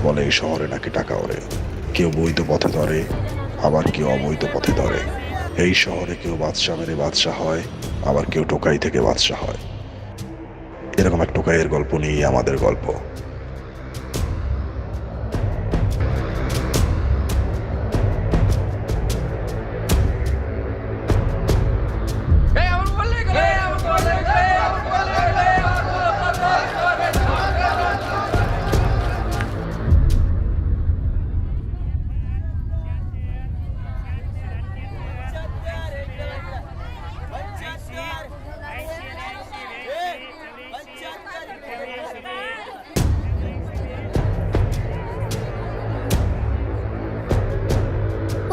বলে এই শহরে নাকি টাকা ওড়ে। কেউ বৈধ পথে ধরে, আবার কেউ অবৈধ পথে ধরে। এই শহরে কেউ বাদশা মেরে বাদশা হয়, আবার কেউ টোকাই থেকে বাদশা হয়। এরকম এক টোকাইয়ের গল্প নিয়েই আমাদের গল্প।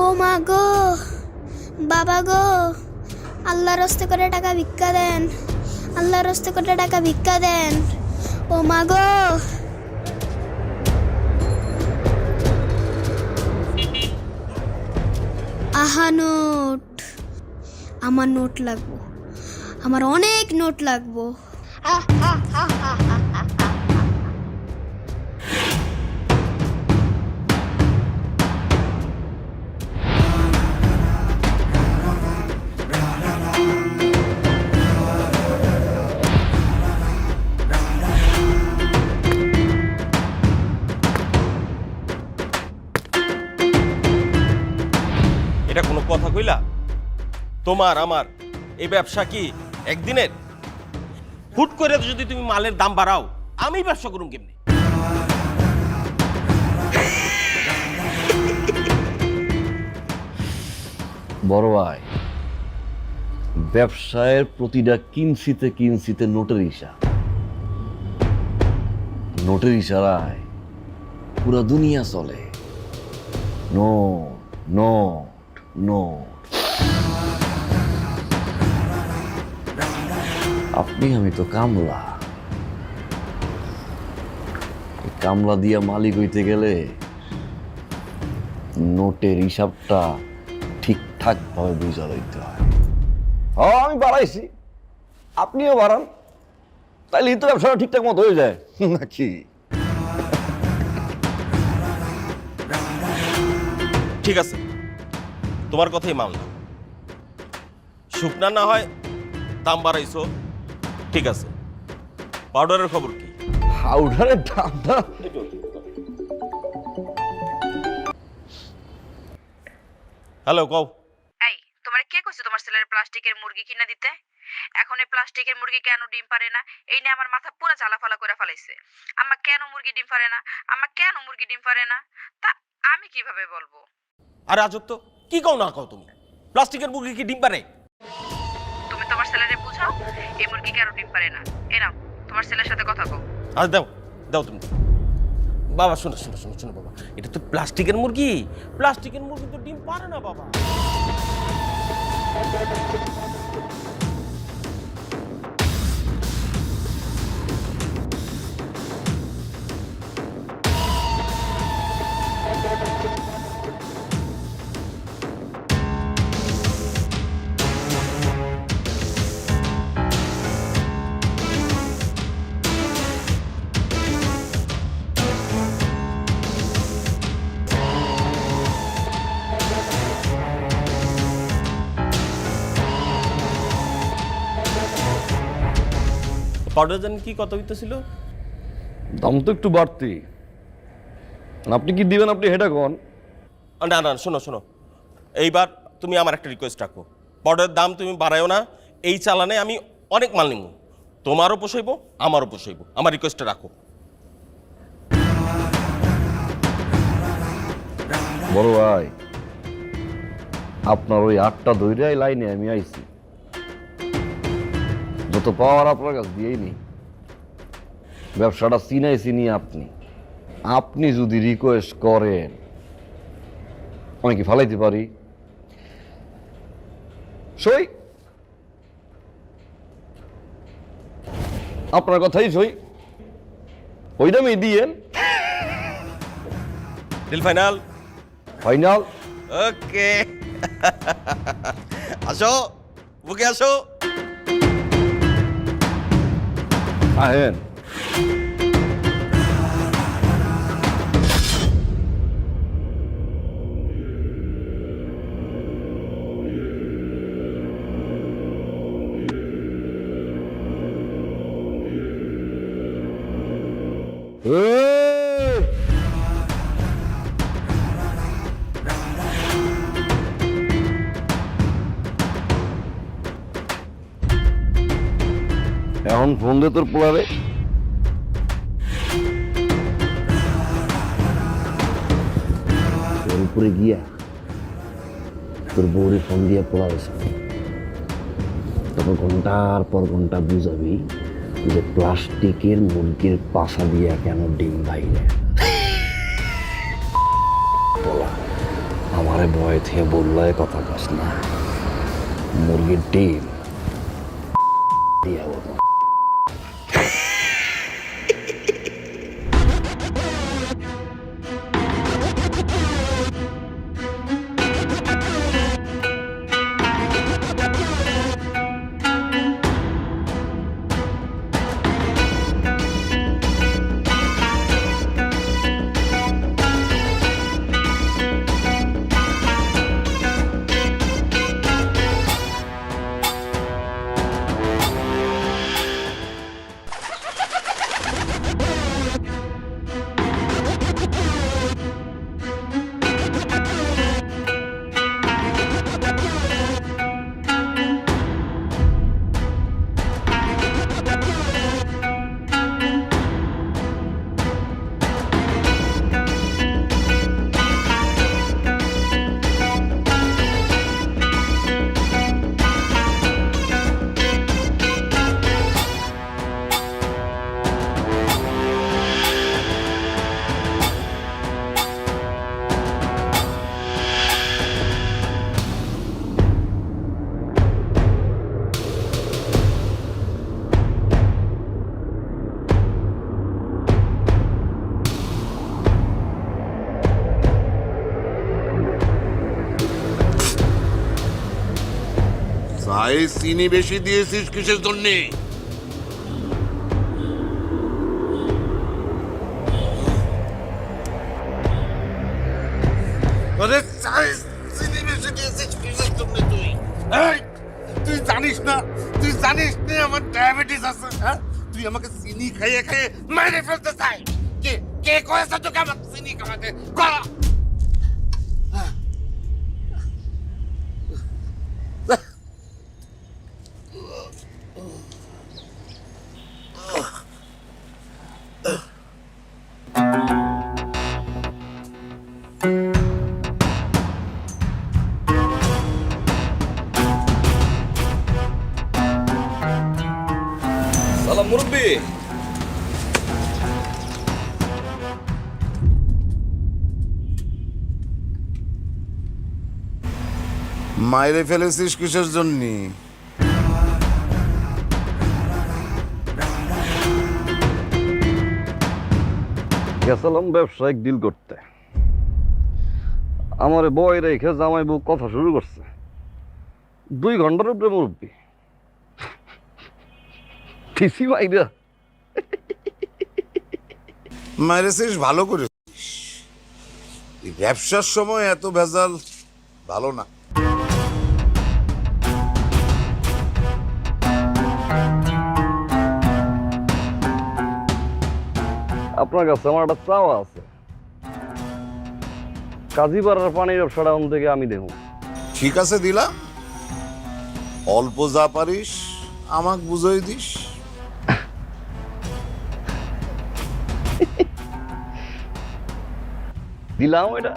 ও মা গো, বাবা গো, আল্লাহর রাস্তে করে টাকা ভিক্ষা দেন, আল্লাহর রাস্তে করে টাকা ভিক্ষা দেন। ও মা গো, আহা নোট, আমার নোট লাগবো, আমার অনেক নোট লাগবো। এটা কোনো কথা কইলা? তোমার আমার এই ব্যবসা কি একদিনের? হুট করে যদি তুমি মালের দাম বাড়াও, আমি ব্যবসা করুম কেমনি? বড় ভাই, ব্যবসায়ের প্রতিটা কিঞ্চিতে কিঞ্চিতে নোটের হিসাব। নোটের ইশারায় পুরা দুনিয়া চলে। Note note note. আপনি আমি তো কামলা। কামলা দিয়া মালিক হইতে গেলে নোটের হিসাবটা ঠিকঠাক ভাবে বুঝা লইতে হয়। আমি বাড়াইছি, আপনিও বাড়ান, তাইলে তো ব্যবসাটা ঠিকঠাক মতো হয়ে যায় নাকি? ঠিক আছে, তোমার কথাই মানলাম। শুকনা না হয় দাম বাড়াইছো, ঠিক আছে। পাউডারের খবর কি? পাউডারের দামটা হ্যালো, কও। এই, তোমার কে কইছে তোমার ছেলের প্লাস্টিকের মুরগি কিনা দিতে? এখন এই প্লাস্টিকের মুরগি কেন ডিম পারে না, এই নিয়ে আমার মাথা পুরো জ্বালাফালা করে ফেলাইছে। আম্মা কেন মুরগি ডিম পারে না, আম্মা কেন মুরগি ডিম পারে না, তা আমি কিভাবে বলবো? আর আজব তো, কি কও না কও তুমি? প্লাস্টিকের মুরগি কি ডিম পারে? তুমি তোমার ছেলেরে বুঝাও এই মুরগি কেন ডিম পারে না। এ নাও, তোমার ছেলের সাথে কথা কও। আজ দাও, দাও তুমি। বাবা শোনো শোনো শোনো শোনো বাবা, এটা তো প্লাস্টিকের মুরগি। প্লাস্টিকের মুরগি তো ডিম পারে না বাবা। পাউডার জানি কি কত হইতেছিল? দাম তো একটু বাড়তি। আপনি কি দিবেন, আপনি হেটা কোন? না না, শোনো শোনো, এইবার তুমি আমার একটা রিকোয়েস্ট রাখো। পাউডারের দাম তুমি বাড়ায়ও না। এই চালানে আমি অনেক মাল নিব, তোমারও পোষাইব আমারও পোষাইব। আমার রিকোয়েস্টটা রাখো। বড় ভাই, আপনার ওই 8টা দইরাই লাইনে আমি আইছি। যত পাওয়ার আপনার কাছ দিয়েই নি। ব্যবসাটা চিনি আপনি। আপনি যদি রিকোয়েস্ট করেন, আমি কি ফালাইতে পারি? সই, আপনার কথাই সই, ওই দামই দিয়েন। Deal final? ফাইনাল। ওকে, আসো বুকে আসো। আহেন। ফোন দে তোর পোলারে। তোর উপরে গিয়া তোর বউরে ফোন দিয়ে পোলারে তারপর ঘন্টার পর ঘন্টা বুঝাবি যে প্লাস্টিকের মুরগির পাশা দিয়া কেন ডিম বাইরে। বলা আমারে ভয় থেকে বললে কথা কস না, মুরগির ডিম দিয়া বলো। চায়ে চিনি বেশি দিয়েছিস কিসের জন্যে? চায়ে চিনি বেশি দিয়েছিস কিসের জন্য তুই? এই, তুই জানিস না আমার ডায়াবেটিস আছে? হ্যাঁ, তুই আমাকে চিনি খাইয়ে খাইয়ে মেরে ফেলতে চাই। কে কে কয়েছে তোকে আমাকে চিনি খাওয়াতে? করা সালাম মুরব্বি। মাইরে ফেলেছিস কিসের জন্য? গেছিলাম ব্যবসায়িক ডিল করতে, আমার বয় রেখে জামাই বউ কথা শুরু করছে। 2 ঘন্টার উপরে মুরব্বি ঠিসি মাইরা। মাইরেছিস ভালো করেছিস। এই ব্যবসার সময় এত ভেজাল ভালো না। আপনার কাছে আমার একটা চাওয়া আছে, কাজীপাড়ার পানির ব্যবসাটা ওন থেকে আমি দেখুন। ঠিক আছে, দিলাম। অল্প যা পারিস আমাকে বুঝাই দিস। দিলাম এটা।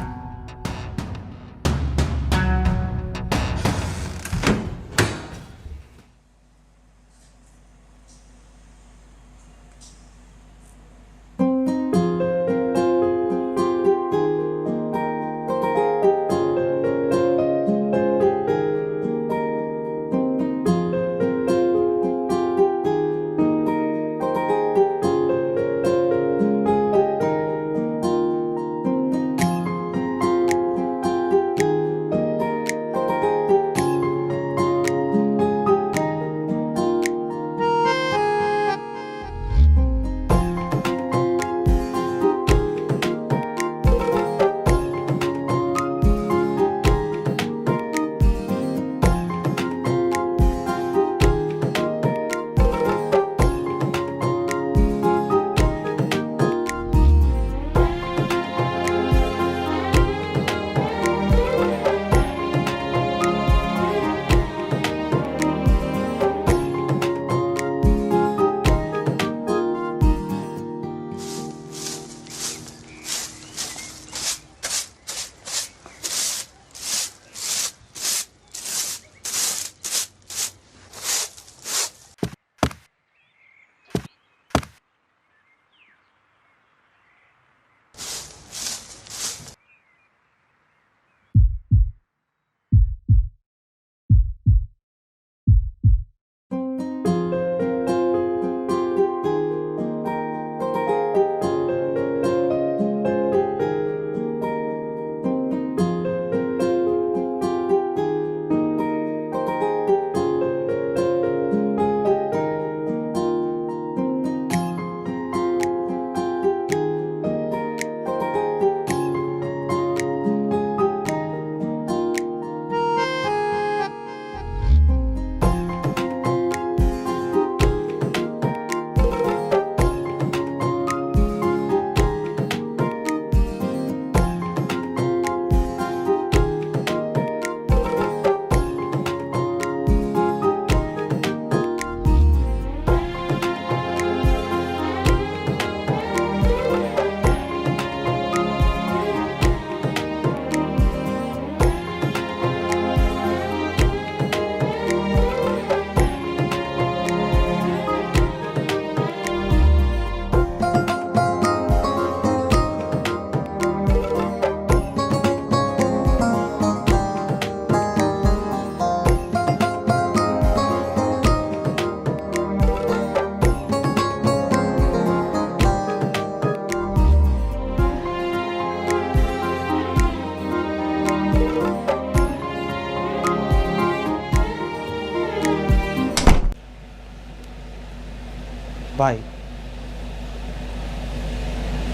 ভাই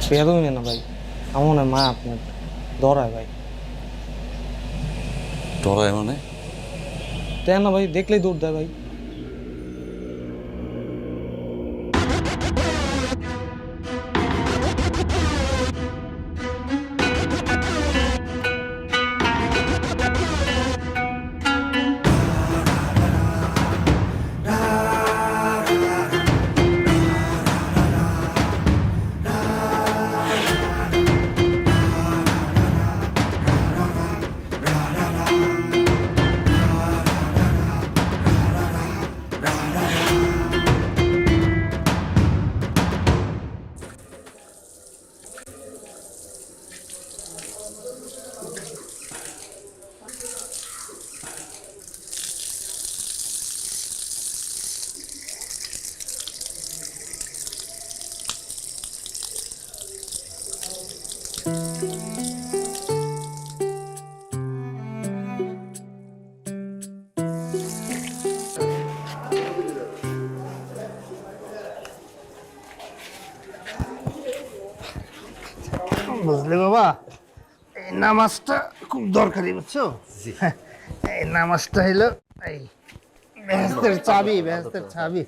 বেরোই না ভাই, আমার মনে হয় মা আপনার ডরায় ভাই। ডরায় মানে? তাই না ভাই, দেখলেই দৌড় দেয় ভাই। বুঝলে বাবা, এই নামাজটা খুব দরকারি, বুঝছো? হ্যাঁ, এই নামাজটা হইলো এই বেহেশতের চাবি, বেহেশতের চাবি।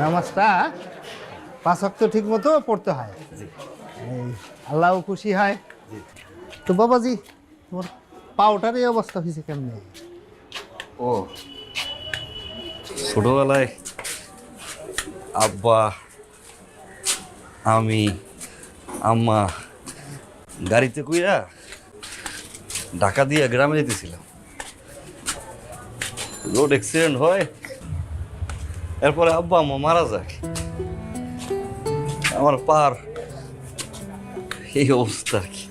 নামাজটা 5 ওয়াক্ত ঠিক মতো পড়তে হয়, এই আল্লাহও খুশি হয়। তো বাবাজি, তোমার পাউটার এই অবস্থা হয়েছে কেমনে? ও ছোটবেলায় আব্বা, আমি, আম্মা গাড়িতে কইরা ঢাকা দিয়ে গ্রামে যেতেছিলাম। রোড অ্যাক্সিডেন্ট হয়, এরপরে আব্বা আম্মা মারা যায়। আমার পার এই অবস্থা আর কি।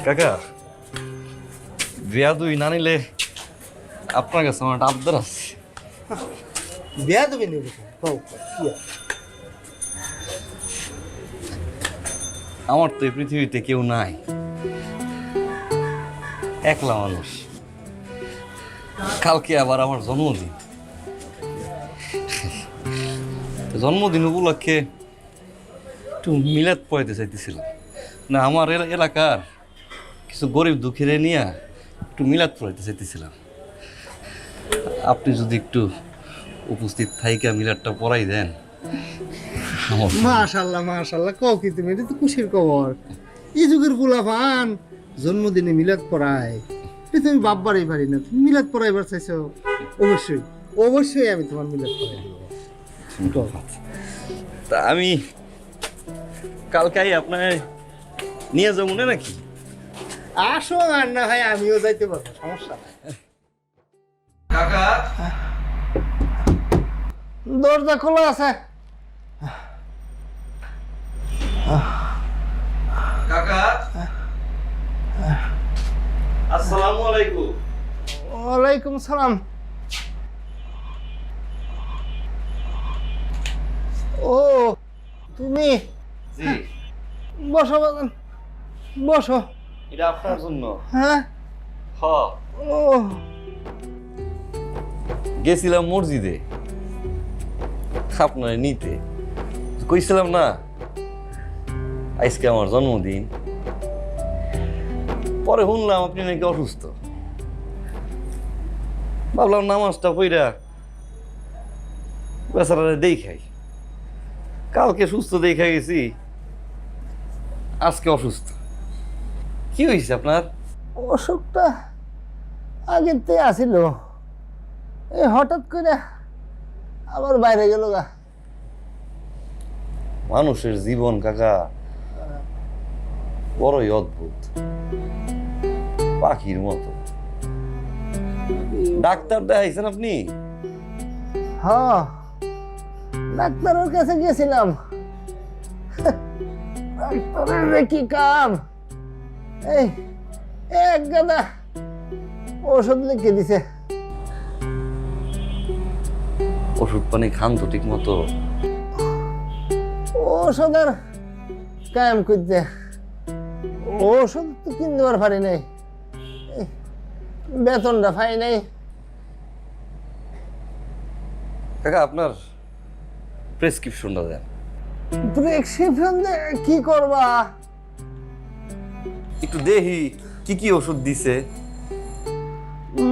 কাকা, বেয়াদুই না নিলে আপনার কাছে আমার একটা আবদার আছে। বিয়া দেবে নেবে কি? আমার তো এই পৃথিবীতে কেউ নাই, একলা মানুষ। কালকে আবার আমার জন্মদিন। জন্মদিন উপলক্ষে একটু মিলাদ পড়াইতে চাইতেছিলাম না, আমার এলাকার কিছু গরিব দুঃখীরে নিয়ে একটু মিলাদ পড়াইতে চাইতেছিলাম। আপনি যদি একটু উপস্থিত থাইকা মিলাদটা পড়াই দেন। মাশাআল্লাহ মাশাআল্লাহ, কও কি তুমি? এটা তো খুশির খবর। এই যুগের গোলাপান জন্মদিনে মিলাদ পড়ায়, এটা তুমি বাপবারই পারি না। তুমি মিলাদ পড়াইবার চাইছো, অবশ্যই অবশ্যই আমি তোমার মিলাদ পড়াই দেবো। তা আমি কালকাই আপনার নিয়ে যাবো না নাকি? আসো, আর না হয় আমিও যাইতে পারবো, সমস্যা নাই। কাকা, দরজা খোলা আছে। কাকা, আসসালামু আলাইকুম। ওয়ালাইকুম সালাম। ও তুমি? জি, বসো বাজান, বসো। এটা আপনার জন্য। হ্যাঁ, হ, ও গেছিলাম মসজিদে আপনার নিতে, কইছিলাম না আজকে আমার জন্মদিন। পরে শুনলাম আপনি নাকি অসুস্থ। ভাবলাম নামাজটা পইরা বেচারারে দেখাই। কালকে সুস্থ দেখা গেছি, আজকে অসুস্থ। কি হয়েছে আপনার? অসুখটা আগের থেকে আসিল, এই হঠাৎ করে আবার বাইরে গেল গা। মানুষের জীবন কাকা বড়ই অদ্ভুত, পাখির মতো। ডাক্তার দেখাইছেন আপনি? হ্যাঁ, ডাক্তারের কাছে গেছিলাম। ডাক্তারের কি কাম, এই এক গাদা ওষুধ লিখে দিছে। ওষুধ পানি খান তো ঠিক মতো? ওষুধ আর কায়েম করতে, ওষুধ তো কিনতে পারি নাই, বেতনটা পাই নাই। কাকা আপনার প্রেসক্রিপশনটা দেন। প্রেসক্রিপশন কি করবা? একটু দেখি কি কি ওষুধ দিছে।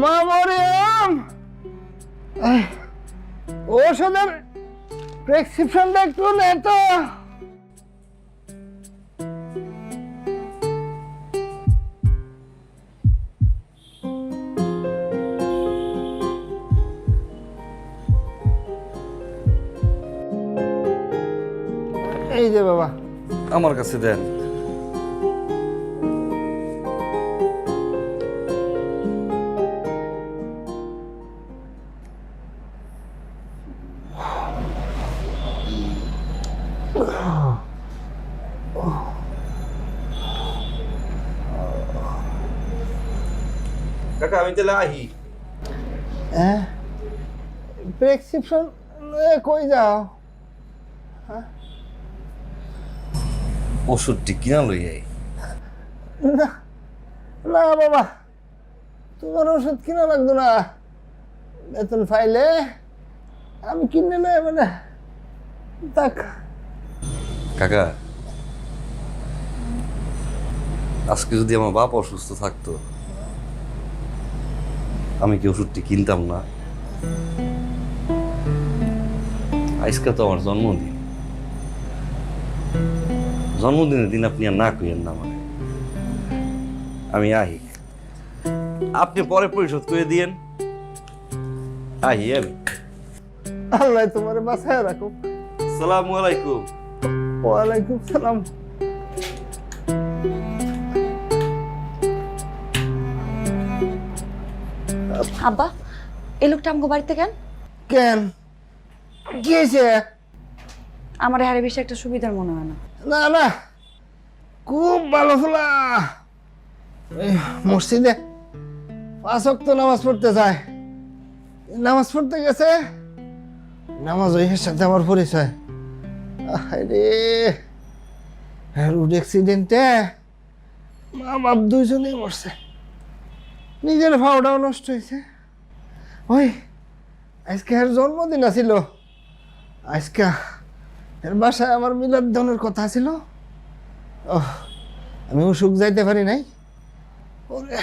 মা মরিয়ম, ওষুধের প্রেসক্রিপশনটা একটু নে তো। এই যে বাবা, আমার কাছে দেন। কাকা আমি তাহলে আহি। হ্যাঁ, প্রেসক্রিপশন কই যাও? ওষুধটি কিনা লই যাই। না না বাবা, তোমার ওষুধ কিনা লাগতো না। বেতন ফাইলে আমি কিনে নেই, মানে দেখ। কাকা আজকে যদি আমার বাপ অসুস্থ থাকতো, আমি কি ওষুধটি কিনতাম না? আজকে তো আমার জন্মদিন। জন্মদিনের দিন আপনি আর না কইেন না মানে। আমি আহি, আপনি পরে পরিশোধ করে দিয়েন। আহি আমি। আল্লাহ তোমার বাসায় রাখো। আসসালামু আলাইকুম। ওয়ালাইকুম সালাম। আব্বা, এই লোকটা আমাকে বাড়িতে কেন? কেন, কি হয়েছে? আমার হারে বেশি একটা সুবিধার মনে হয় না। না না, খুব ভালো ফোলা। মসজিদে 5 ওয়াক্ত নামাজ পড়তে যায়, নামাজ পড়তে গেছে, নামাজ ওই সাথে আমার পরিচয়। রে রোড অ্যাক্সিডেন্টে মা বাপ দুইজনেই মরছে, নিজের ভাওটাও নষ্ট হয়েছে। ওই আজকে এর জন্মদিন আছিল, আজকে এর বাসায় আমার মিলাদ ধনের কথা ছিল। আমি অসুখ যাইতে পারি নাই। ওরে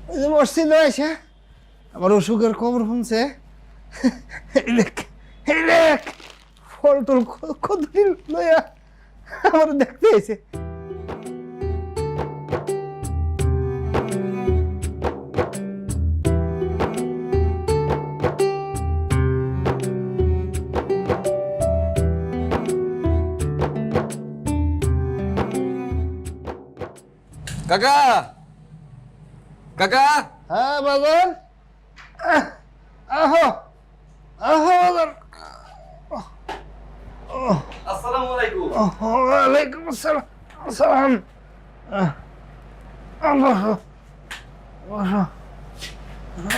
ওই যে মসজিদে এসে আমার অসুখের খবর শুনছে। ফল টল কতদিন লইয়া আমার দেখতে এসে। কাকা কাকা হ্যাঁ বাজার, আহো আহো বাজার। আসসালামু আলাইকুম। ওয়ালাইকুম আসসালাম। আসসালাম। বসো বসো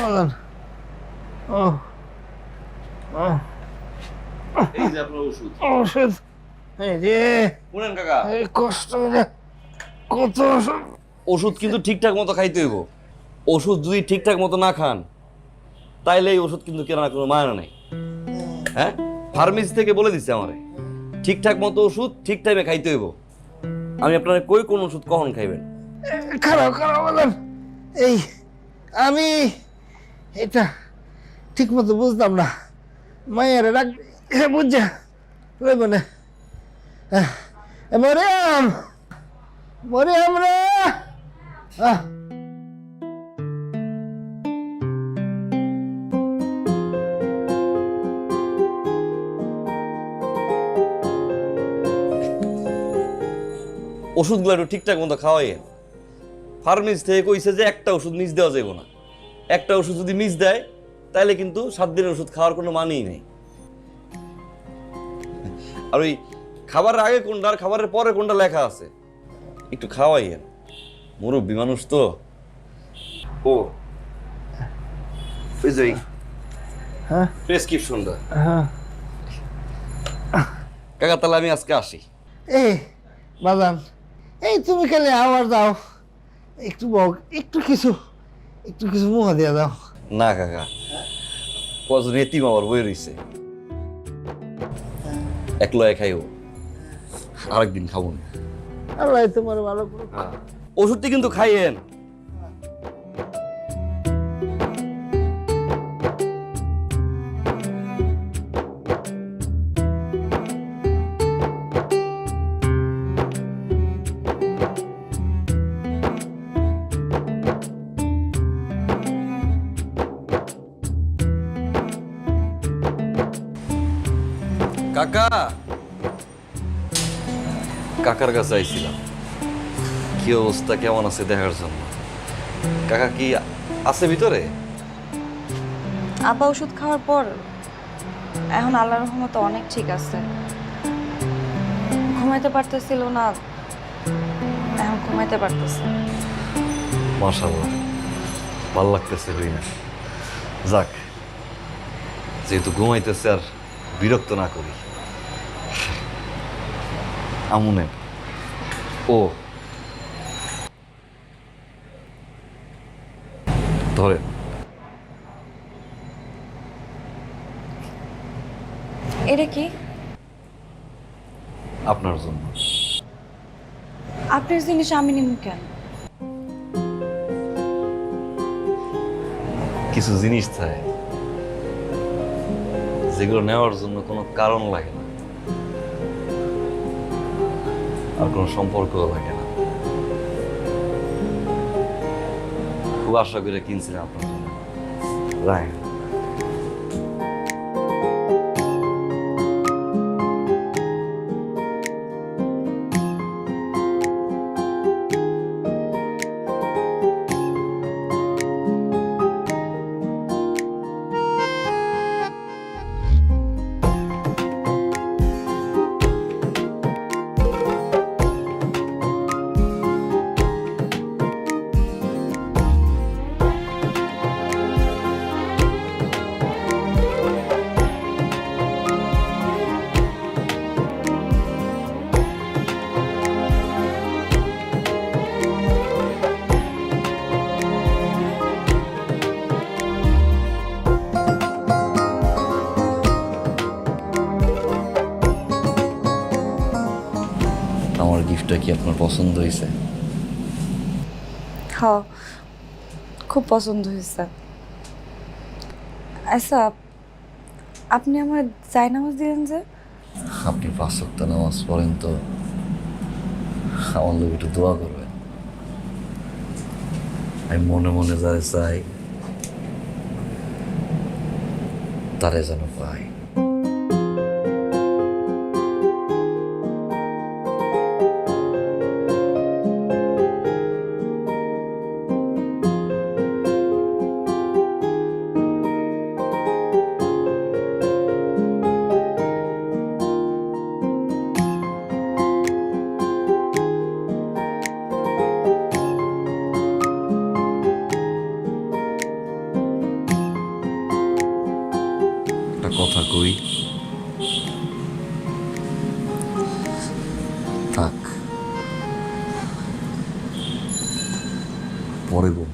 বাজার। এই যে আপনার ওষুধ। ওষুধ এই যে, শুনেন কাকা, এই কষ্ট করে কত ওষুধ। ওষুধ কিন্তু ঠিকঠাক মতো খাইতে হইব। ওষুধ যদি ঠিকঠাক মতো না খান তাইলে এই ওষুধ কিন্তু কেনার কোনো মানে নাই। হ্যাঁ, ফার্মেসি থেকে বলে দিচ্ছে আমারে ঠিকঠাক মতো ওষুধ ঠিক টাইমে খাইতে হইব। আমি আপনারা কই কোন ওষুধ কখন খাইবেন? খারাপ খারাপ বাজার। এই আমি এটা ঠিক মতো বুঝতাম না, মায়ের ডাক বুঝছে রইব না। মরিয়াম মরিয়াম রে, ওষুধগুলো একটু ঠিকঠাক মতো খাওয়াইয়েন। ফার্মেসি থেকে কইছে যে একটা ওষুধ মিস দেওয়া যাবে না। একটা ওষুধ যদি মিস দেয় তাহলে কিন্তু 7 দিনের ওষুধ খাওয়ার কোনো মানেই নেই। আর ওই খাবারের আগে কোনটা আর খাবারের পরে কোনটা লেখা আছে একটু খাওয়াইয়েন। মুরব্বী মানুষ তো। ও ওই যে হ্যাঁ প্রেসক্রিপশনটা। হ্যাঁ কাকা তাহলে আমি আজকে আসি। এই বাজান, এই তুমি খালি আবার দাও, একটু বক, একটু কিছু মুখ দিয়ে দাও। না কাকা, কজন এতিম আবার বই রইছে। একলো খাইও, আরেকদিন খাবো না। আল্লাহ তোমার ভালো করে। ওষুধটি কিন্তু খাইয়েন। কাকা, কাকার কাছে আইছিলাম কি অবস্থা, কেমন আছে দেখার জন্য। কাকা কি আছে ভিতরে? আব্বা ওষুধ খাওয়ার পর এখন আল্লাহর রহমতে অনেক ঠিক আছে। ঘুমাইতে পারতেছিল না, এখন ঘুমাইতে পারতেছে। মাশাআল্লাহ, ভালো লাগতেছে হই না। যাক, যেহেতু ঘুমাইতেছে আর বিরক্ত না করি। আমুনে ও ধরে এটা কি? আপনার জন্য। আপনার জিনিস আমি নিব কেন? কিছু জিনিস থাকে যেগুলো নেওয়ার জন্য কোনো কারণ লাগে না, আর কোনো সম্পর্কও লাগে না। খুব আশা করে কিনছিলাম আপনার জন্য। রায় আমার গিফটটা কি আপনার পছন্দ হয়েছে? হ্যাঁ, খুব পছন্দ হয়েছে। আচ্ছা, আপনি আমার জায়নামাজ দিলেন যে? আপনি 5 ওয়াক্ত নামাজ পড়েন তো, আমার লোক একটু দোয়া করবেন। আমি মনে মনে যারে চাই তারে যেন পাই। একটা কথা কই, থাক পরে বল।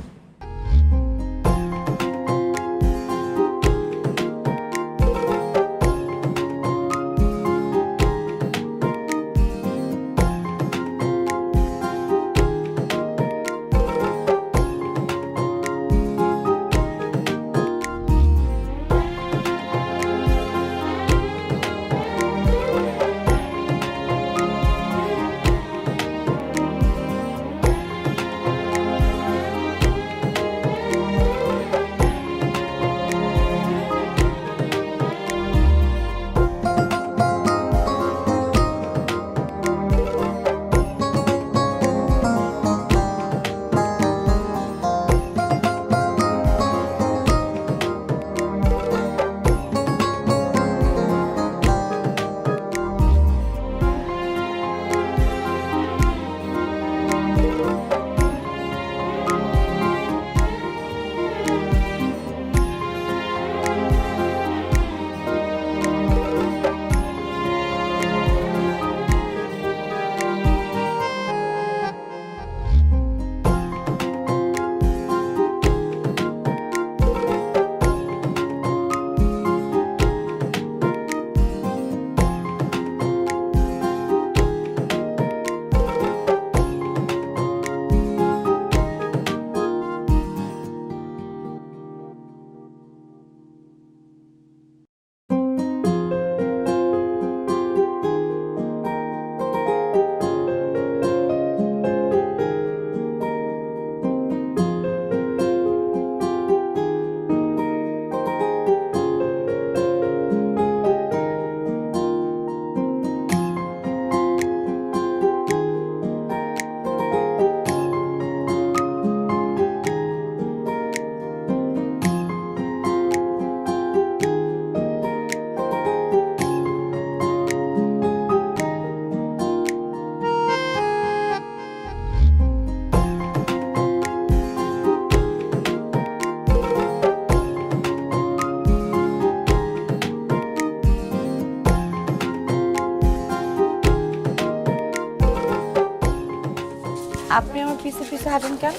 আপনি আমার পিছে পিছে হাঁটেন কেন?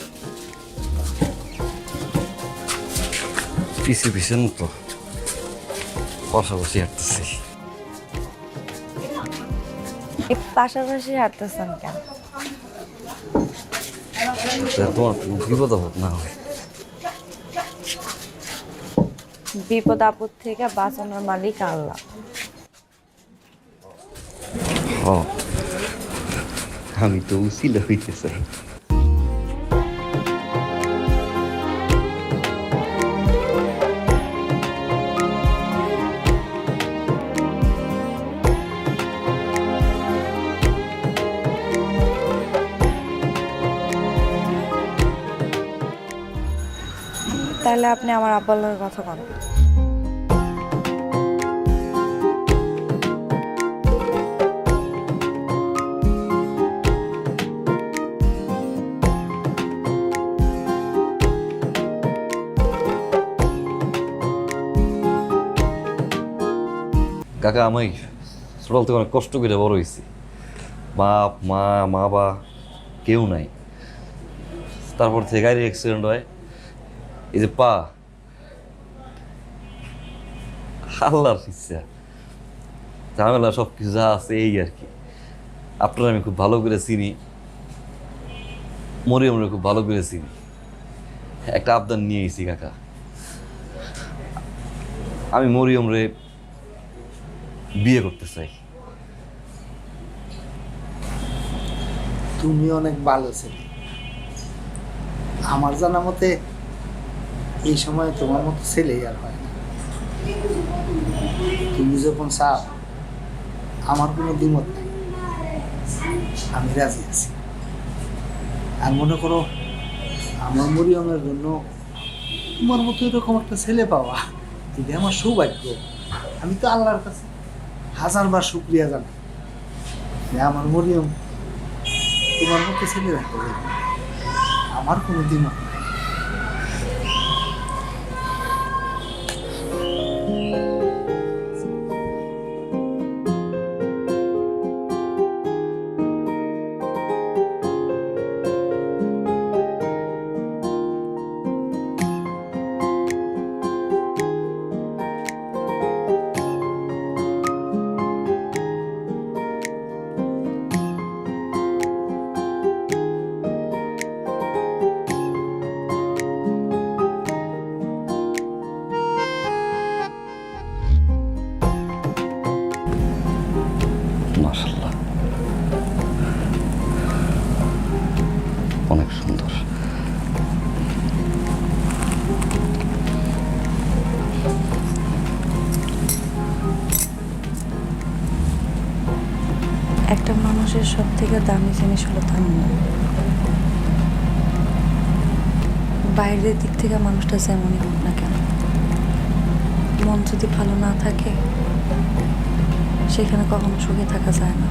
পিছে পিছে তো পাশাপাশি হাঁটতেছি। এই পাশাপাশি হাঁটতেছেন কেন? তোমার বিপদ আপদ না হয়। বিপদ আপদ থেকে বাঁচানোর মালিক আল্লাহ। আমি তো উচিলা হইতে চাই। তাহলে আপনি আমার আব্বার লগে কথা বলেন। কাকা, আমি ছোটবেলা থেকে অনেক কষ্ট করে বড় হয়েছি। বাপ মা মা বা কেউ নাই। তারপর থেকে গাড়ি অ্যাক্সিডেন্ট হয়, এই যে পা, আল্লাহর ইচ্ছা ঝামেলা সব কিছু যা আছে এই আর কি। আপনারা আমি খুব ভালো করে চিনি, মরিয়মরে খুব ভালো করে চিনি। একটা আবদার নিয়ে এসেছি কাকা, আমি মরিয়মরে বিয়ে করতে চাই। তুমি অনেক ভালো ছেলে। আমার জানা মতে এই সময় তোমার মতো ছেলেই আর হয় না। তুমি যখন চাও, আমার কোনো দ্বিমত নেই, আমি রাজি আছি। আর মনে করো আমার মরিয়মের জন্য তোমার মতো এরকম একটা ছেলে পাওয়া, এটা আমার সৌভাগ্য। আমি তো আল্লাহর কাছে হাজারবার শুকরিয়া জানাই যে আমার মরিয়ম তোমার মতো ছেলে রাখতে যাবে। আমার কোনো দ্বিমত নেই। মাশাআল্লাহ, অনেক সুন্দর। একটা মানুষের সব থেকে দামি জিনিস হলো তার মন। বাইরের দিক থেকে মানুষটা যেমনই হোক না কেন, মন যদি ভালো না থাকে সেখানে কখনো সুখে থাকা যায় না।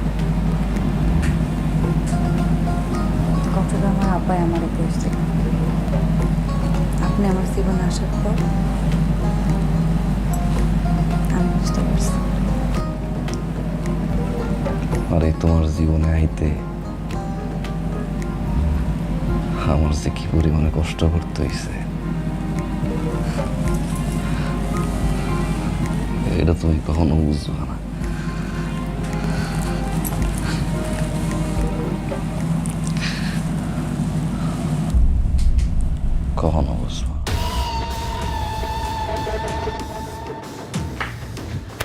কথাটা আমার আব্বাই আমারও বলছে। আপনি আমার জীবনে আসার পর আমি বুঝতে পারছি। আর এই তোমার জীবনে আইতে আমার যে কি পরিমাণে কষ্ট করতে হয়েছে, এটা তুমি কখনো বুঝবে না। কখনো বুঝবো না।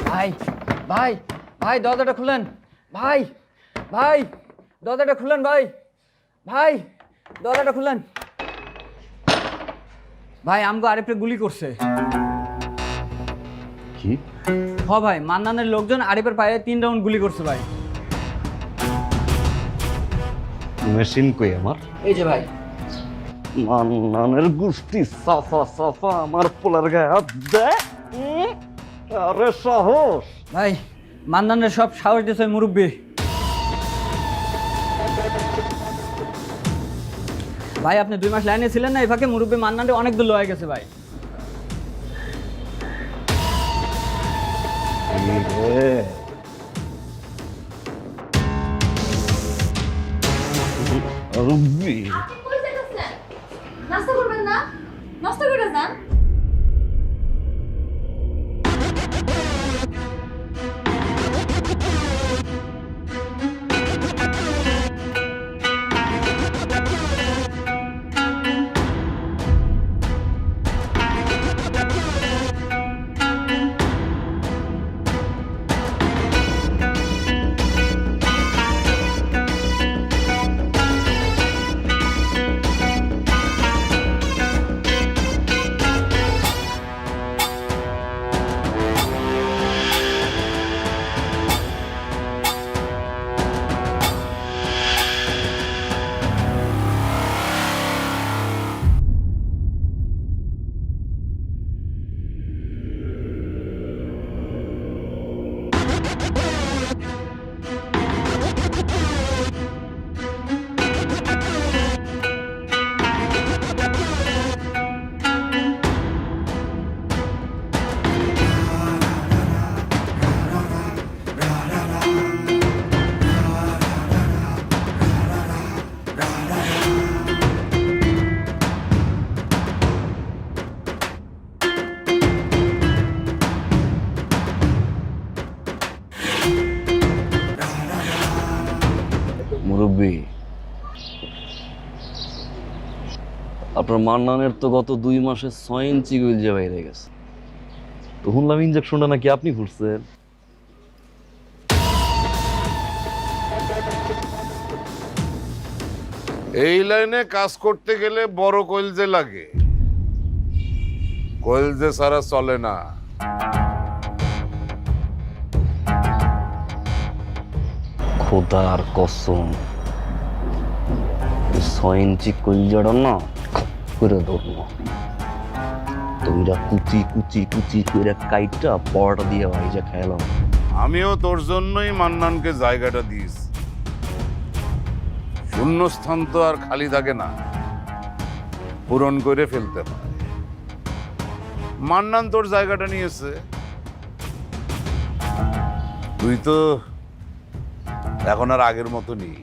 ভাই ভাই ভাই দরজাটা খুলেন, ভাই ভাই দরজাটা খুলেন, ভাই ভাই দরজাটা খুলেন। ভাই আমগো আরিফরে গুলি করছে। কি? হ ভাই, মান্নানের লোকজন আরিফের পায়ে 3 রাউন্ড গুলি করছে ভাই। মেশিন কই আমার? এই যে ভাই। মান্নানের গোষ্ঠী সাফা সাফা আমার পোলার গায়ে হাত দেয়। আরে সাহস! ভাই মান্নানের সব সাহস দিয়েছে মুরব্বী। ভাই আপনি 2 মাস লাইনে ছিলেন না, এই ফাঁকে মুরব্বী মান্নানরে অনেক দূর লয়ে গেছে ভাই। মুরব্বি আপনি কই যাইতেছেন? নাস্তা করবেন না? নাস্তা করে যান। মুরব্বি আপনার মান্নানের তো গত 2 মাসে 6 ইঞ্চি গলজা বাইরে গেছে। তো শুনলাম ইঞ্জেকশনটা নাকি আপনি ফুটছেন। এই লাইনে কাজ করতে গেলে বড় কইলজে লাগে, কইলজে ছাড়া চলে না। খোদার কসম 6 ইঞ্চি কলজাটা না করে ধরবো, তোমরা কুচি কুচি কুচি করে কাইটা পরোটা দিয়ে ভাইজা খাইলাম। আমিও তোর জন্যই মান্নানকে জায়গাটা দিয়েছি। শূন্যস্থান তো আর খালি থাকে না, পূরণ করে ফেলতে হয়। মান্নান তোর জায়গাটা নিয়েছে, তুই তো এখন আর আগের মতো নেই।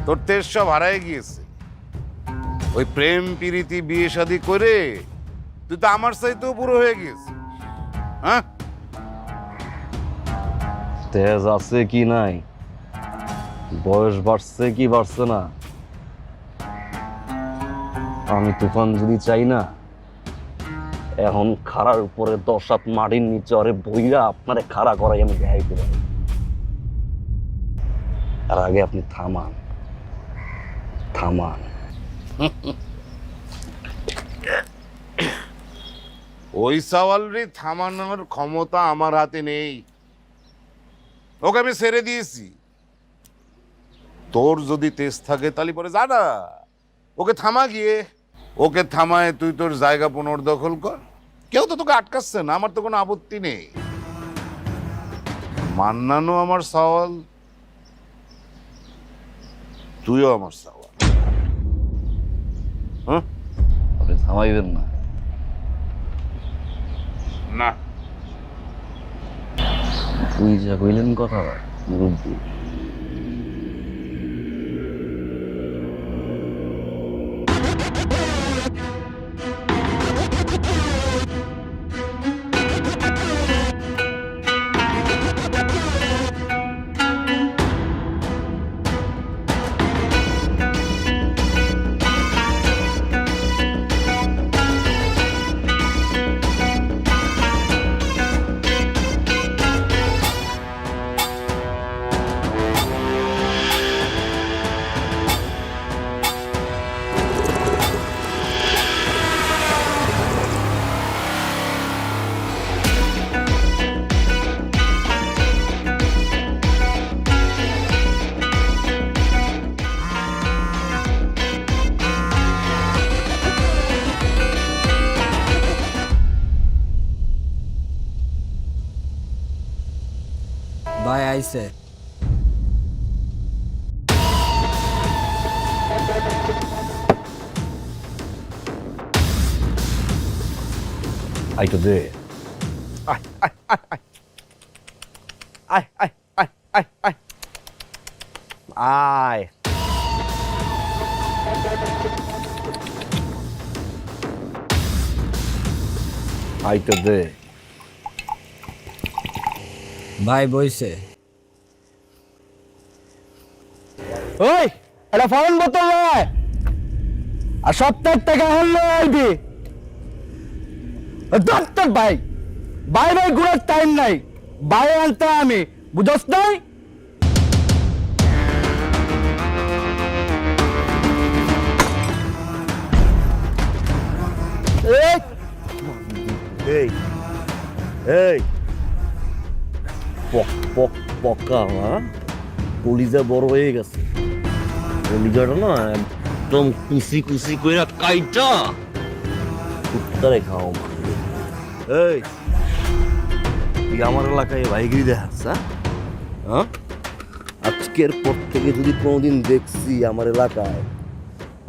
তোর তেজ সব হারায় গিয়েছে। ওই প্রেম প্রীতি বিয়ে শাদী করে তুই তো আমার চাইতেও পুরো হয়ে গিয়েছিস। হ্যাঁ, তেজ আছে কি নাই, বয়স বাড়ছে কি বাড়ছে না, আমি তুফান যদি চাই না এখন খাড়ার উপরে 10 হাত মাটির নিচে আরে বইরা আপনারে খাড়া করাই আমি দেখাইতে পারি। আর আগে আপনি থামান থামান। ওই সওয়ালরি থামানোর ক্ষমতা আমার হাতে নেই, ওকে আমি ছেড়ে দিয়েছি। তোর যদি তেজ থাকে তাহলে পরে যা না, ওকে থামা গিয়ে। ওকে থামায় তুই তোর জায়গা পুনর্দখল কর, কেউ তো তোকে আটকাচ্ছে না, আমার তো কোনো আপত্তি নেই। মান্নানও আমার সওয়াল, তুইও আমার সওয়াল। হ্যাঁ, আপনি থামাইবেন না? না, তুই যা কইলেন কথা মুরব্বি, ভাই আইছে। আইতো দে। আয় আয় আয় আয় আয় আয় আয় আয় আয় আইতে দে। ভাই বইছে। ওই এটা ফরেন বোতল নয়, আর সপ্তাহের টাকা হলো আইবি। দত্তর ভাই, ভাই ভাই ঘুরার টাইম নাই, ভাই আনতে আমি, বুঝস নাই? এই এই পক পক পকা হ্যাঁ, কলিজা বড় হয়ে গেছে, কলিজাটা না একদম কুচি কুচি করে কাইটা কুত্তারে খাও। এই তুই আমার এলাকায় ভাইগিরি দেখাস হ্যাঁ? আজকের পর থেকে যদি কোনোদিন দেখছি আমার এলাকায়,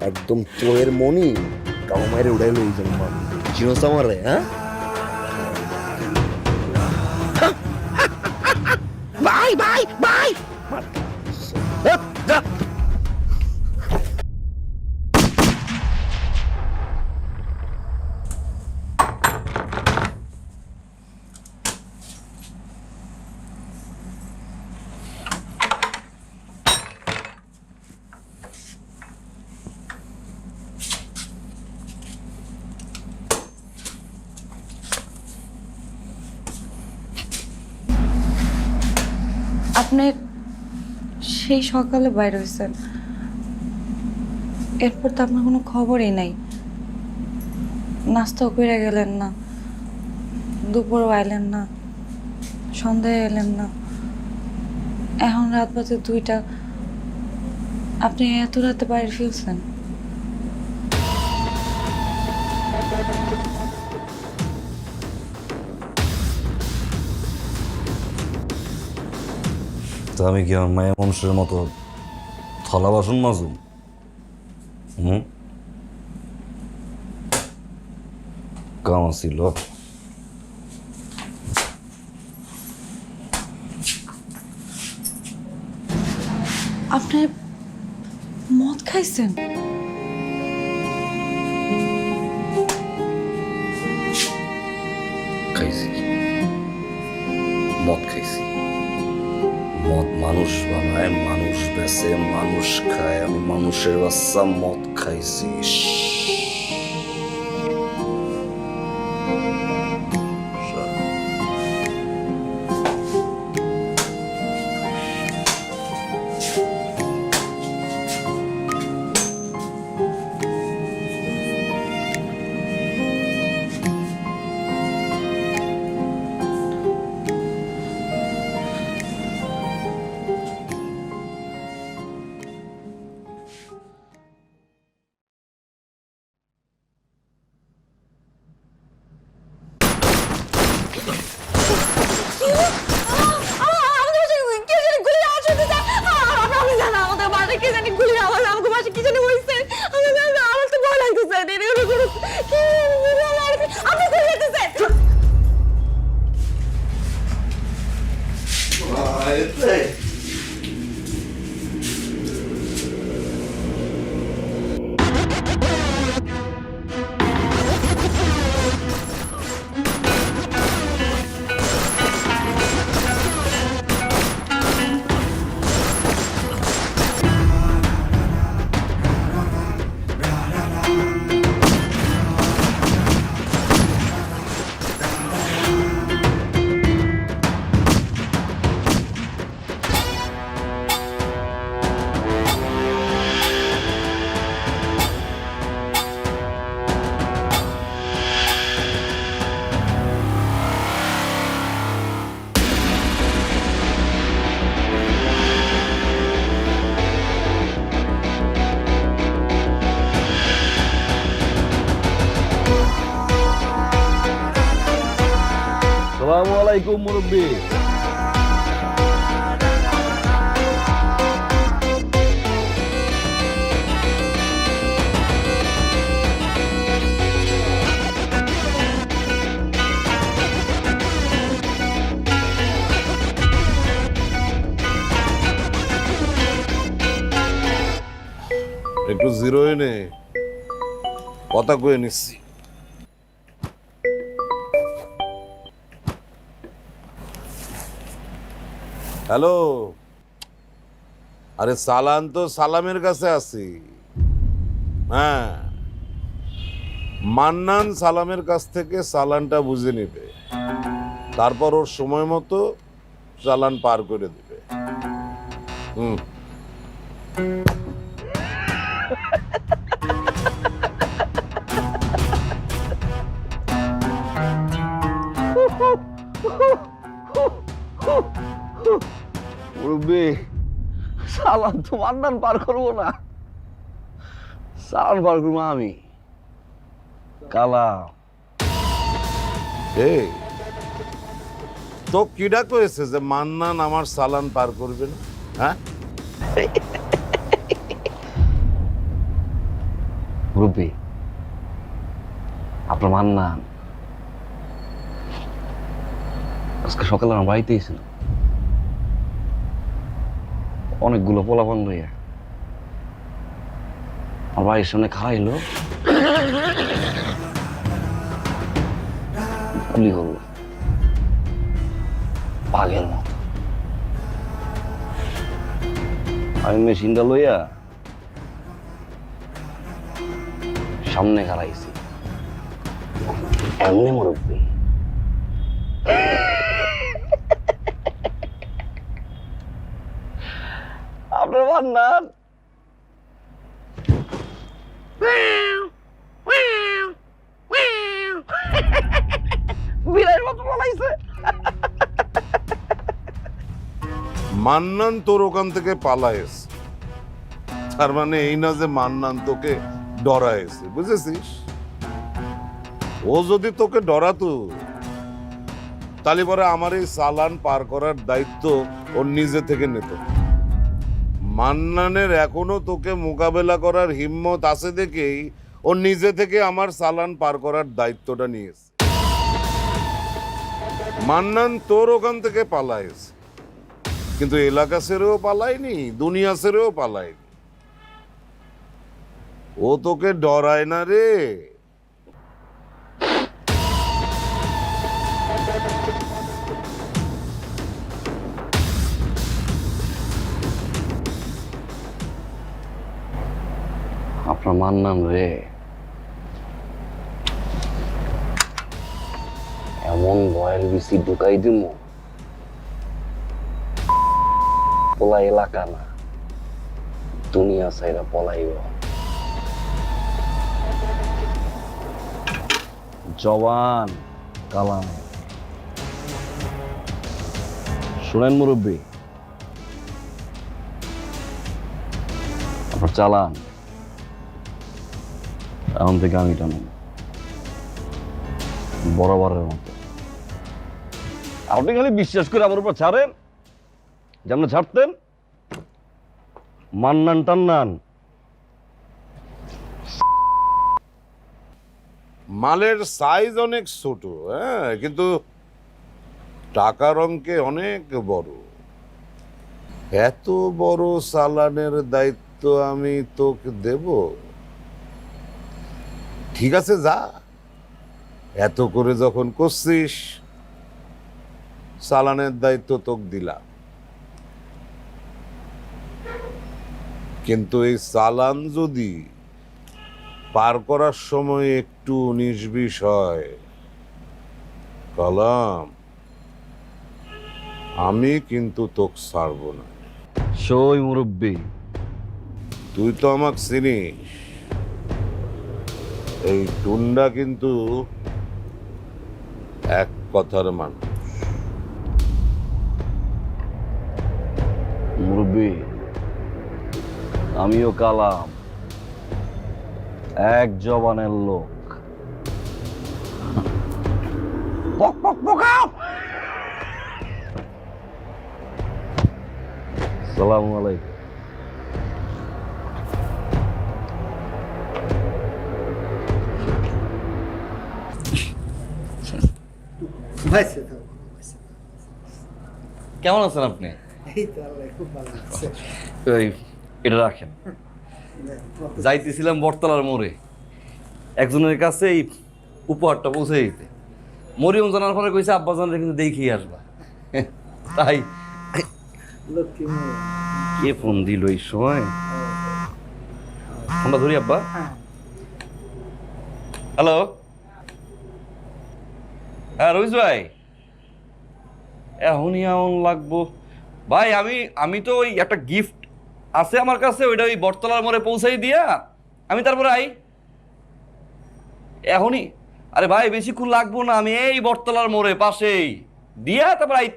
একদম চোরের মনি কাউ মায়ের উড়াই লই যাবো। চিনোস আমারে? হ্যাঁ বাই বাই বাই। আপনি সেই সকালে বাইরে হয়েছেন, এরপর তো আপনার কোনো খবরই নাই। নাস্তাও করে গেলেন না, দুপুরও আইলেন না, সন্ধ্যায় এলেন না, এখন রাত বাজে 2টা। আপনি এত রাতে বাইরে ফিরছেন? তো আমি কি আমার মায়া মানুষের মতো থালা বাসন মাজুম? কাম ছিল। আপনি মদ খাইছেন? খাইছি, মদ খাইছি। মদ মানুষ বানায়, মানুষ বেচে, মানুষ খায়। আমি মানুষের বাচ্চা মদ খাইছি। আসসালামু আলাইকুম মুরব্বী। একটু জিরোয় নে, কথা কয়ে নিচ্ছি। হ্যালো, আরে সালান তো সালামের কাছে আছি। হ্যাঁ, মান্নান সালামের কাছ থেকে চালানটা বুঝে নেবে, তারপর ওর সময় মতো চালান পার করে দেবে। হুম। মুরব্বি, সালান তো মান্নান পার করবো না, সালান পার করবো আমি। কালা এই তো কিডা কয়েছে যে মান্নান আমার চালান পার করবে না? হ্যাঁ, মুরব্বি, আপনার মান্নান আজকে সকালে আমার বাড়িতেই ছিল, অনেকগুলো পোলাপান লইয়া আমার বাড়ির সামনে খাওয়াইলো, গুলি করল বাঘের মতো। আমি মেশিনটা লইয়া সামনে খাড়াইছি, এমনি মুরব্বি আপনার মান্নান বিড়ালের মতো বলাইছে। মান্নান তোর ওখান থেকে পালায়েছে, তার মানে এই না যে মান্নান তোকে ডরায়েছে, বুঝেছিস? ও যদি তোকে ডরাতো তাহলে পরে আমার এই চালান পার করার দায়িত্ব ওর নিজে থেকে নিত। মান্নানের এখনো তোকে মোকাবেলা করার হিম্মত আছে দেখেই ও নিজে থেকে আমার চালান পার করার দায়িত্বটা নিয়েছে। মান্নান তোর ওখান থেকে পালায়েছে, কিন্তু এলাকা ছেড়েও পালায়নি, দুনিয়া ছেড়েও পালায়নি। ও তোকে ডরায় না রে। আপনার মান্নান রে এমন ভয়ের বেশি ঢুকাই দিব, পোলা এলাকা না দুনিয়া সাইরা পলাইব। জবান কালাম শুনেন মুরব্বী, আপনার চালান এখন থেকে আমি টানুন বরাবরের মতো। আপনি খালি বিশ্বাস করে আমার উপর ছাড়েন, যেমন ছাড়তেন মান্নান টান্নান। মালের সাইজ অনেক ছোট, হ্যাঁ, কিন্তু টাকার অঙ্কে অনেক বড়। এত বড় চালানের দায়িত্ব আমি তোকে দেব? ঠিক আছে, যা, এত করে যখন করছিস চালানের দায়িত্ব তোকে দিলাম, কিন্তু এই চালান যদি পার করার সময় একটু 19-20 হয়, কালাম, আমি কিন্তু তোকে ছাড়ব না। সই মুরব্বী, তুই তো আমাকে চিনিস, এই টুন্ডা কিন্তু এক কথার মানুষ। মুরব্বী, আমিও কালাম, এক জবানের লোক। পক পক পকাও। আসসালামু আলাইকুম। কেমন আছেন আপনি? এই তো আল্লাহ খুব ভালো আছে। এই এটা রাখেন, যাইতেছিলাম বটতলার মোড়ে একজনের কাছে এই উপহারটা পৌঁছে দিতে। মরিয়ম জানার পরে কইছে আব্বা জানলে কিন্তু দেখিয়ে আসবা। তাই কে ফোন দিল এই সময়? ফোনটা ধরি আব্বা। হ্যালো, হ্যাঁ রবিজ ভাই, এখনই এমন লাগবো ভাই। আমি তো ওই একটা গিফট আছে আমার কাছে, ওইটা ওই বটতলার মোড়ে পৌঁছাই দিয়া আমি তারপরে আই এখনই। আরে ভাই বেশিক্ষণ লাগবো না, আমি এই বটতলার মোড়ে পাশেই দিয়া তারপর আই।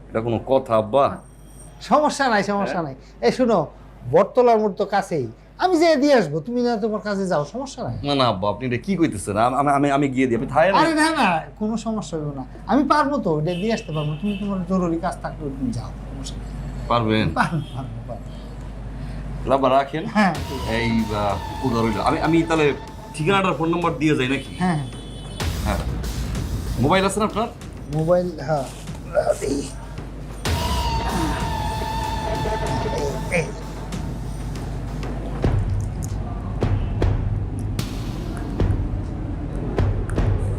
এটা কোনো কথা আব্বা? সমস্যা নাই, সমস্যা নাই। এই শুনো, বটতলার মোড় তো কাছেই, আমি যেয়ে দিয়ে আসবো, তুমি না তোমার কাছে যাও, সমস্যা নাই। না না আব্বা, আপনি এটা কি কইতেছেন? আমি গিয়ে দিই, আমি থাই না। আরে না না, কোনো সমস্যা হবে না, আমি পারবো তো, এটা দিয়ে আসতে পারবো। তুমি তোমার জরুরি কাজ থাকলে তুমি যাও, সমস্যা নেই। পারবেন? পারবো। আব্বা রাখেন। হ্যাঁ এই উপকার হইল। আমি তাহলে ঠিকানাটার ফোন নাম্বার দিয়ে যাই নাকি? হ্যাঁ হ্যাঁ। মোবাইল আছে না আপনার? মোবাইল, হ্যাঁ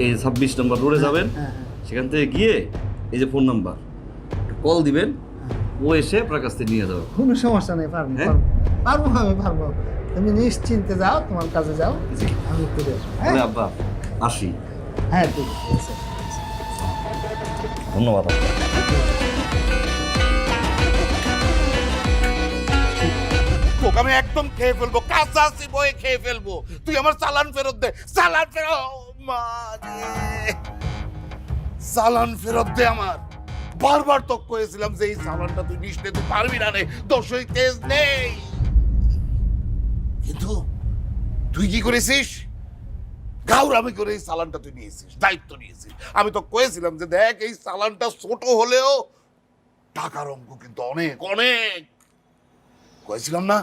এই 26 নম্বর রোডে যাবেন, সেখান থেকে গিয়ে এই যে ফোন নাম্বার কল দিবেন, ও এসে আপনার কাছ থেকে নিয়ে যাবে। কোনো সমস্যা নেই, পারবো পারবো, আমি পারবো। তুমি নিশ্চিন্তে যাও, তোমার কাছে যাও, আমি করে আসবো। তাহলে আব্বা আসি। হ্যাঁ ঠিক আছে, ধন্যবাদ আব্বা। তোকে আমি একদম খেয়ে ফেলবো, কাঁচা আছি বয়ে খেয়ে ফেলবো। তুই আমার চালান ফেরত দে, চালান ফেরত। মা রে, চালান ফেরত দে আমার। বারবার তো কয়েছিলাম যে এই চালানটা তুই নিস নে, তুই পারবি না রে, দোষই তেজ নেই। কিন্তু তুই কি করেছিস? গাউরামি করে এই চালানটা তুই নিয়েছিস, দায়িত্ব নিয়েছিস। আমি তো কয়েছিলাম যে দেখ, এই চালানটা ছোট হলেও টাকার অঙ্ক কিন্তু অনেক অনেক। কয়েছিলাম না?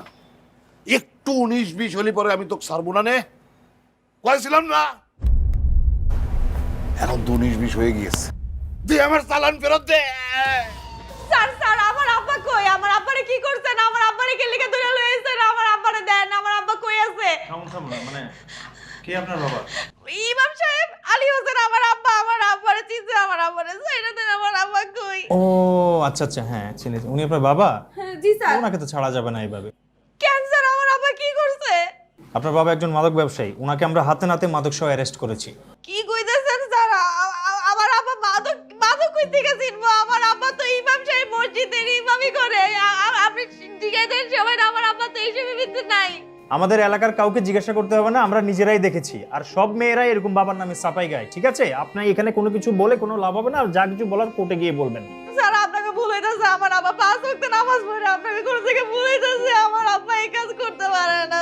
একটু 19-20 হলে পরে আমি তোকে ছাড়বো না নে, কয়েছিলাম না? এখন তো 19-20 হয়ে গিয়েছে, দে আমার চালান ফেরত দে। স্যার স্যার, আমার আব্বা কই? আমার আব্বারে কি করছেন? আমার আব্বারে কে লিখে ধরে লইছেন? আমার আব্বারে দেন, আমার আব্বা কই আছে? মানে কে আপনার বাবা? ইমাম সাহেব, আলী হোসেন আমার আব্বা। আমার আব্বারে চিনছে, আমার আব্বারে ছাইড়া দেন, আমার আব্বা কই? ও আচ্ছা আচ্ছা, হ্যাঁ চিনেছি। উনি আপনার বাবা? জি স্যার। ওনাকে তো ছাড়া যাবে না এইভাবে। কেন স্যার, আমার আব্বা কি করছে? আপনার বাবা একজন মাদক ব্যবসায়ী, ওনাকে আমরা হাতে নাতে মাদক সহ অ্যারেস্ট করেছি। কি কইতেছেন স্যার? আমার আব্বা মাদক মাদক কই থেকে চিনবো? আমার আব্বা তো ইমাম সাহেব মসজিদের ইমামই করে। আপনি জিজ্ঞাসা দেন সবাই, আমার আব্বা তো এইসবের ভিতরে নাই। আমাদের এলাকার কাউকে জিজ্ঞাসা করতে হবে না, আমরা নিজেরাই দেখেছি। আর সব মেয়েরাই এরকম বাবার নামে সাপাই গায়, ঠিক আছে? আপনার এখানে কোনো কিছু বলে কোনো লাভ হবে না, আর যা কিছু বলার কোর্টে গিয়ে বলবেন। স্যার আপনাকে ভুল হইতাছে, আমার আব্বা 5 ওয়াক্ত নামাজ পড়ে, আপনাকে কোন থেকে ভুল হইতাছে। আমার আব্বা এই কাজ করতে পারে না।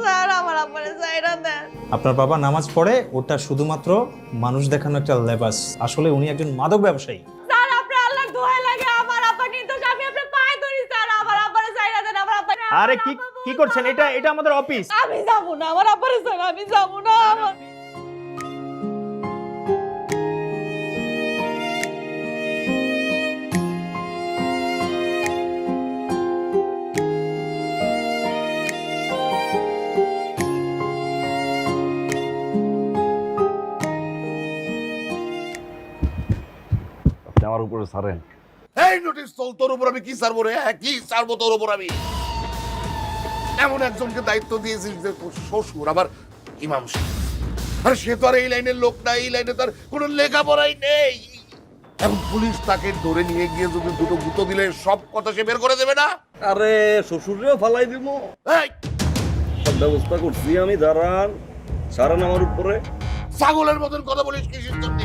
স্যার আমার আব্বারে ছাইড়া দেন। আপনার বাবা নামাজ পড়ে, ওটা শুধুমাত্র মানুষ দেখানো একটা লেবাস। আসলে উনি একজন মাদক ব্যবসায়ী। স্যার আপনার আল্লাহর দোহাই লাগে, আমার আব্বা নির্দোষ, আমি আপনার পায়ে ধরি স্যার, আমার আব্বারে ছাইড়া দেন। আমার আব্বা আরে কি করছেন? এটা আমাদের অফিস। আমি যাবো না, আমার আব্বারে ছাইড়া আমি যাবো না। আমার উপরে ছাড়েন। এই নোটিশ চল, তোর উপর আমি কি ছাড়বো রে? হ্যাঁ, কি ছাড়বো তোর উপর আমি? এমন একজনকে দায়িত্ব দিয়েছিস যে তোর শ্বশুর আবার ইমাম সাহেব। আরে সে তো আর এই লাইনের লোক না, এই লাইনে তার কোনো লেখাপড়াই নেই। এখন পুলিশ তাকে ধরে নিয়ে গিয়ে যদি দুটো গুঁতো দিলে সব কথা সে বের করে দেবে না? আরে শ্বশুরেও ফালাই দিব, এই সব ব্যবস্থা করছি আমি। দাঁড়ান, সারান আমার উপরে। ছাগলের মতন কথা বলিস কিসের জন্য?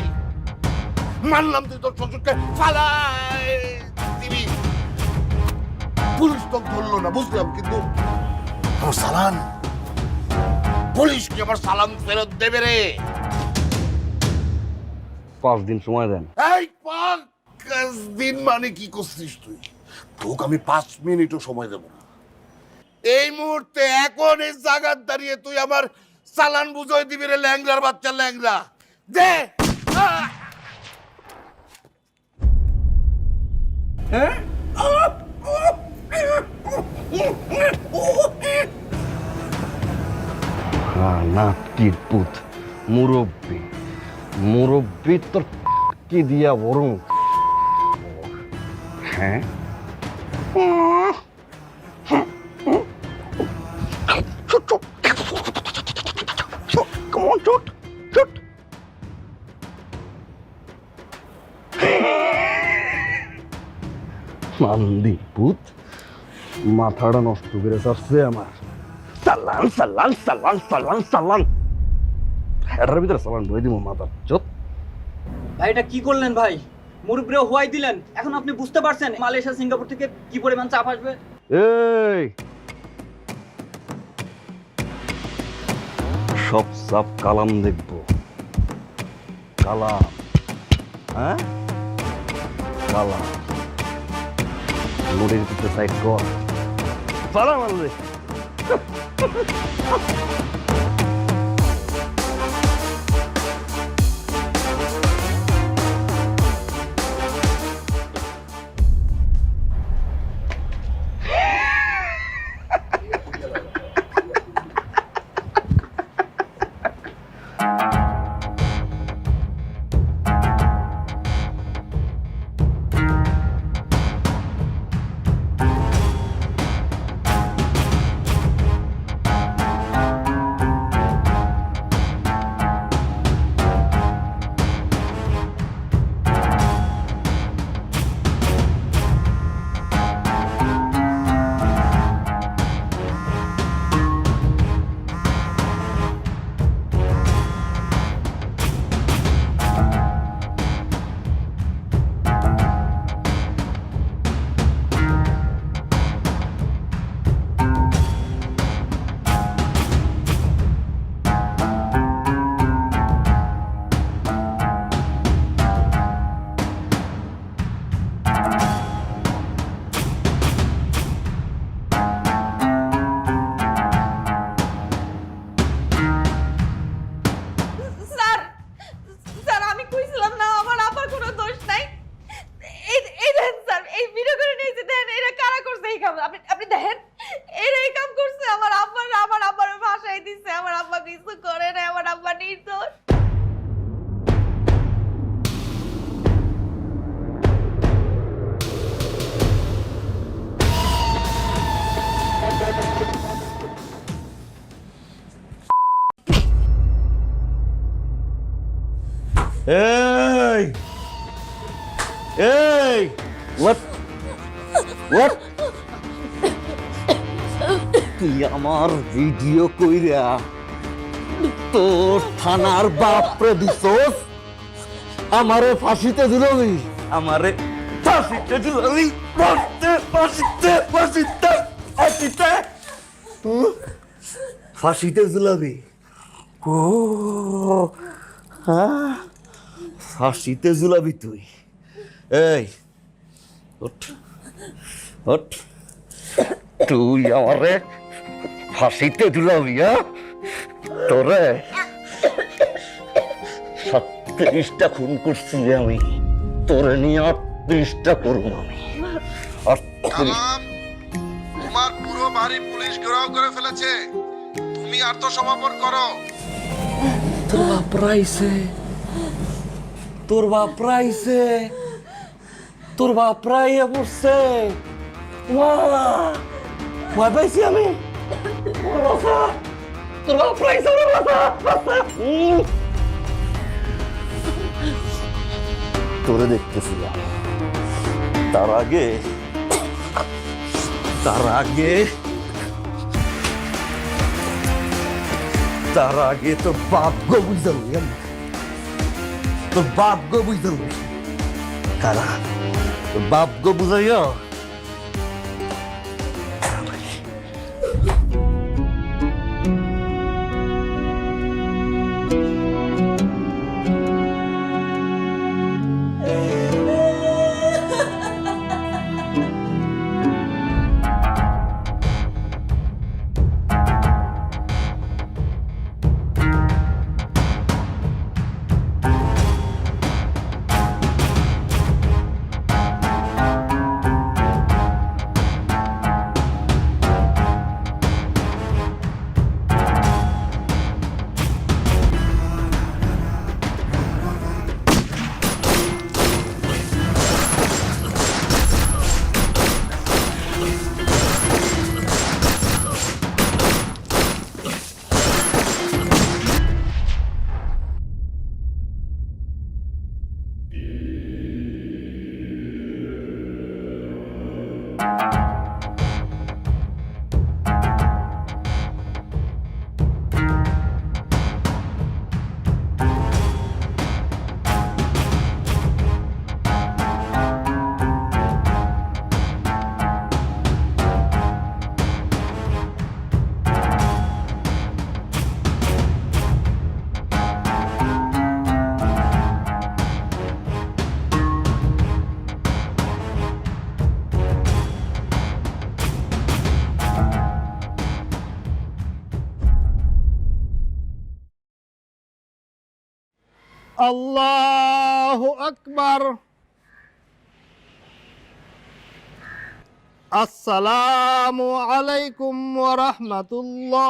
মানলাম তুই তোর শ্বশুরকে ফালাই দিবি, পুলিশ তো ধরলো না বুঝলাম, কিন্তু আমার সালান, পুলিশ কি আমার সালান ফেরত দেবে রে? 5 দিন সময় দেন। এই 5 দিন মানে কি করছিস তুই? তোকে আমি 5 মিনিটও সময় দেব না। এই মুহূর্তে এখন এই জায়গায় দাঁড়িয়ে তুই আমার চালান বুঝাই দিবি রে, ল্যাংড়ার বাচ্চা ল্যাংড়া। দে নাটকির পুত মুরব্বী মুরব্বী তোর কি দিয়া বড় হ্যাঁ Come on, shoot, shoot. Mandi পুত মাথাটা নষ্ট করে চাচ্ছে আমার সালান সালান সালান সালান সালান হেডার ভিতরে সালান ধরে দিব মাথার চোপ ভাই এটা কি করলেন ভাই? মুরব্বিরে হুয়াই দিলেন। এখন আপনি বুঝতে পারছেন মালয়েশিয়া সিঙ্গাপুর থেকে কি পরিমাণ চাপ আসবে? এই সব সাপ কালাম দেখবো কালাম হ্যাঁ কালাম নোটের পিছনে সাইড কর সালাম আলে আপনি দেখেন এরাই কাম করছে আমার আব্বার ভাষায় দিচ্ছে আমার আব্বা কিছু করে না আমার আব্বা নির্দোষ এই এই what তুই আমার ভিডিও কইরা তোর থানার বাপরে দিছস আমারে ফাঁসিতে দিলবি আমারে ফাঁসিতে দিলবি ফাঁসিতে ফাঁসিতে দিলবি ও হ্যাঁ ফাঁসিতে ঝুলাবি তুই এই ওঠ ওঠ তুই আমারে ফাঁসিতে ঝুলাবি তোরে 37টা খুন করছি আমি তোরে নিয়ে 38টা করবো আমি তোমার পুরো বাড়ি পুলিশ ঘেরাও করে ফেলেছে তুমি আত্মসমর্পণ করো তোর বাপ রাইছে তোর বাপ রাইছে তোর বাপ রাইয়া পড়ছে ভয় পাইছি আমি তোর বাপ রাইছে তোরে দেখতেছিলাম তার আগে তোর বাপ গো বুঝতে তোর বাপ গো বুঝতে কারা তোর বাপ গো বুঝাইয়া আল্লাহু আকবার। আসসালামু আলাইকুম ওয়া রাহমাতুল্লাহ।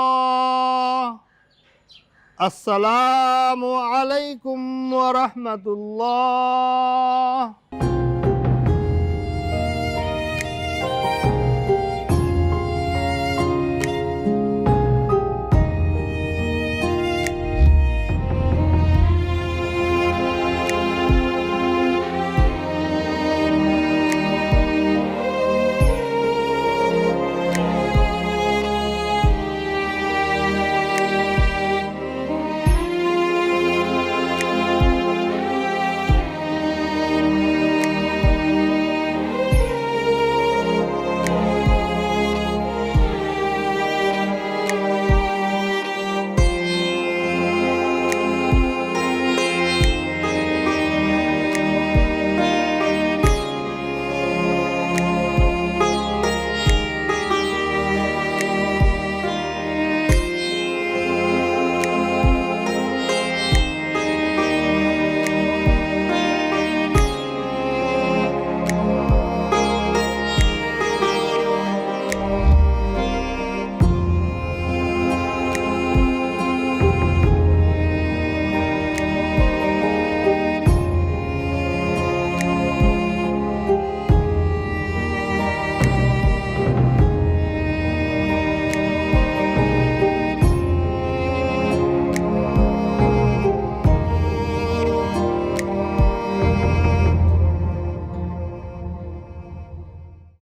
আসসালামু আলাইকুম ওয়া রাহমাতুল্লাহ।